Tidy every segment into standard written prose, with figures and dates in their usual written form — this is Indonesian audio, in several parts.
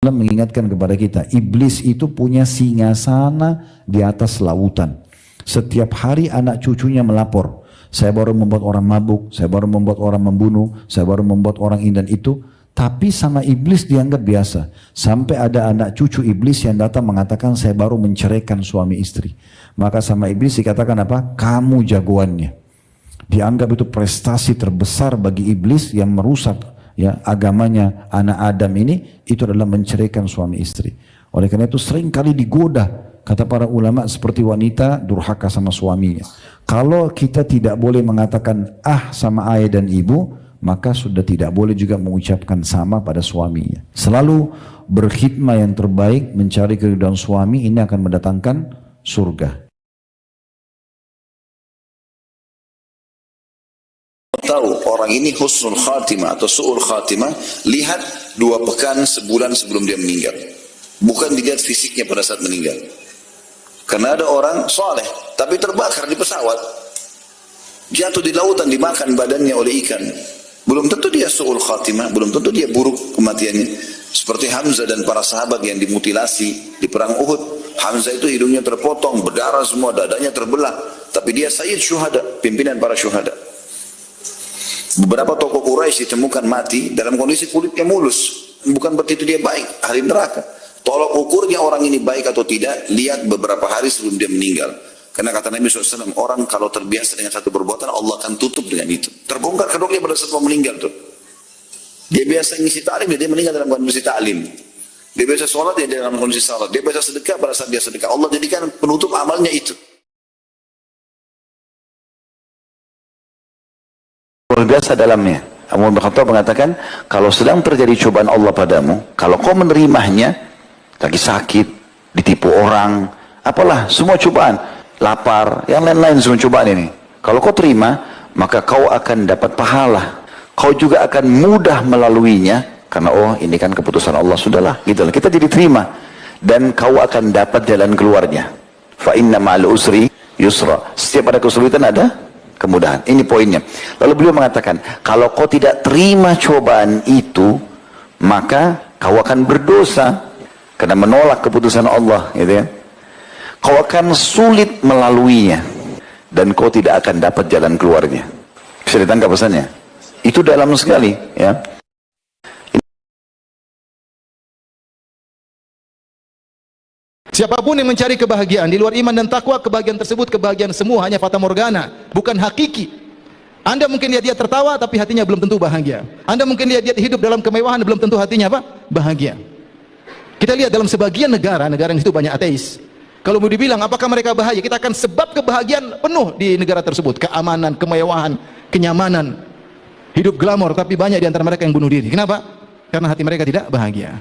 mengingatkan kepada kita, iblis itu punya singgasana di atas lautan. Setiap hari anak cucunya melapor, saya baru membuat orang mabuk, saya baru membuat orang membunuh, saya baru membuat orang ini dan itu. Tapi sama iblis dianggap biasa. Sampai ada anak cucu iblis yang datang mengatakan, saya baru menceraikan suami istri. Maka sama iblis dikatakan apa? Kamu jagoannya. Dianggap itu prestasi terbesar bagi iblis yang merusak ya agamanya anak Adam ini, itu adalah menceraikan suami istri. Oleh karena itu sering kali digoda, kata para ulama, seperti wanita durhaka sama suaminya. Kalau kita tidak boleh mengatakan sama ayah dan ibu, maka sudah tidak boleh juga mengucapkan sama pada suaminya. Selalu berkhidmat yang terbaik, mencari keridhaan suami, ini akan mendatangkan surga. Tahu orang ini husnul khatimah atau su'ul khatimah, lihat 2 pekan, sebulan sebelum dia meninggal. Bukan dilihat fisiknya pada saat meninggal. Karena ada orang soleh tapi terbakar di pesawat, jatuh di lautan, dimakan badannya oleh ikan. Belum tentu dia su'ul khatimah, belum tentu dia buruk kematiannya. Seperti Hamzah dan para sahabat yang dimutilasi di perang Uhud. Hamzah itu hidungnya terpotong, berdarah semua, dadanya terbelah, tapi dia sayyid syuhada, pimpinan para syuhada. Beberapa tokoh Quraisy ditemukan mati dalam kondisi kulitnya mulus. Bukan berarti itu dia baik, ahli neraka. Tolok ukurnya orang ini baik atau tidak, lihat beberapa hari sebelum dia meninggal. Karena kata Nabi SAW, orang kalau terbiasa dengan satu perbuatan, Allah akan tutup dengan itu. Terbongkar kedoknya pada saat mau meninggal tuh. Dia biasa ngisi ta'lim, dia meninggal dalam kondisi ta'lim. Dia biasa sholat, dia dalam kondisi sholat. Dia biasa sedekah, pada saat dia sedekah, Allah jadikan penutup amalnya itu. Luar biasa dalamnya. Umar bin Khattab mengatakan, kalau sedang terjadi cobaan Allah padamu, kalau kau menerimanya, lagi sakit, ditipu orang, apalah, semua cobaan, lapar, yang lain-lain semua cobaan ini. Kalau kau terima, maka kau akan dapat pahala. Kau juga akan mudah melaluinya, karena ini kan keputusan Allah, sudahlah, gitu. Kita jadi terima, dan kau akan dapat jalan keluarnya. Fa inna ma'al usri yusra. Setiap ada kesulitan ada kemudahan. Ini poinnya. Lalu beliau mengatakan, kalau kau tidak terima cobaan itu, maka kau akan berdosa karena menolak keputusan Allah, gitu ya. Kau akan sulit melaluinya dan kau tidak akan dapat jalan keluarnya. Bisa ditangkap pesannya? Itu dalam sekali, ya. Siapapun yang mencari kebahagiaan di luar iman dan takwa, kebahagiaan tersebut kebahagiaan semua hanya fata morgana, bukan hakiki. Anda mungkin lihat dia tertawa tapi hatinya belum tentu bahagia. Anda mungkin lihat dia hidup dalam kemewahan, belum tentu hatinya apa? Bahagia. Kita lihat dalam sebagian negara yang itu banyak ateis. Kalau mau dibilang apakah mereka bahagia, kita akan sebab kebahagiaan penuh di negara tersebut, keamanan, kemewahan, kenyamanan, hidup glamor, tapi banyak di antara mereka yang bunuh diri. Kenapa? Karena hati mereka tidak bahagia.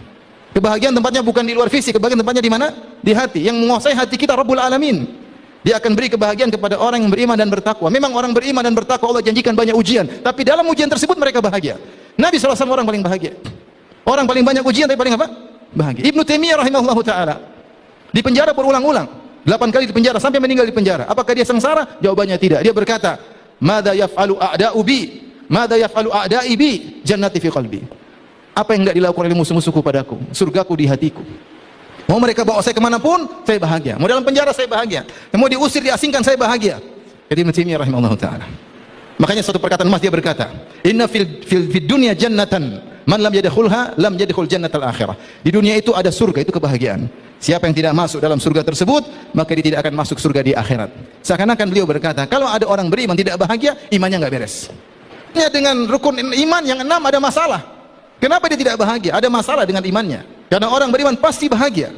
Kebahagiaan tempatnya bukan di luar fisik, kebahagiaan tempatnya di mana? Di hati. Yang menguasai hati kita Rabbul Alamin. Dia akan beri kebahagiaan kepada orang yang beriman dan bertakwa. Memang orang beriman dan bertakwa Allah janjikan banyak ujian, tapi dalam ujian tersebut mereka bahagia. Nabi SAW orang paling bahagia. Orang paling banyak ujian tapi paling apa? Bahagia. Ibnu Taimiyah rahimahullahu taala di penjara berulang-ulang, 8 kali di penjara sampai meninggal di penjara. Apakah dia sengsara? Jawabannya tidak. Dia berkata, "Madza yaf'alu a'da'u bi? Madza yaf'alu a'da'i bi? Jannati fi qalbi." Apa yang tidak dilakukan oleh musuh-musuhku padaku, surgaku di hatiku. Mau mereka bawa saya kemanapun, saya bahagia. Mau dalam penjara, saya bahagia. Mau diusir, diasingkan, saya bahagia. Jadi Ibnu Taimiyah rahimahullah ta'ala. Makanya suatu perkataan emas dia berkata, Inna fil dunya jannatan, man lam yadkhulha lam yadkhul jannatal akhirah. Di dunia itu ada surga, itu kebahagiaan. Siapa yang tidak masuk dalam surga tersebut, maka dia tidak akan masuk surga di akhirat. Seakan-akan beliau berkata, kalau ada orang beriman tidak bahagia, imannya nggak beres. Dengan rukun iman yang 6 ada masalah. Kenapa dia tidak bahagia? Ada masalah dengan imannya. Karena orang beriman pasti bahagia.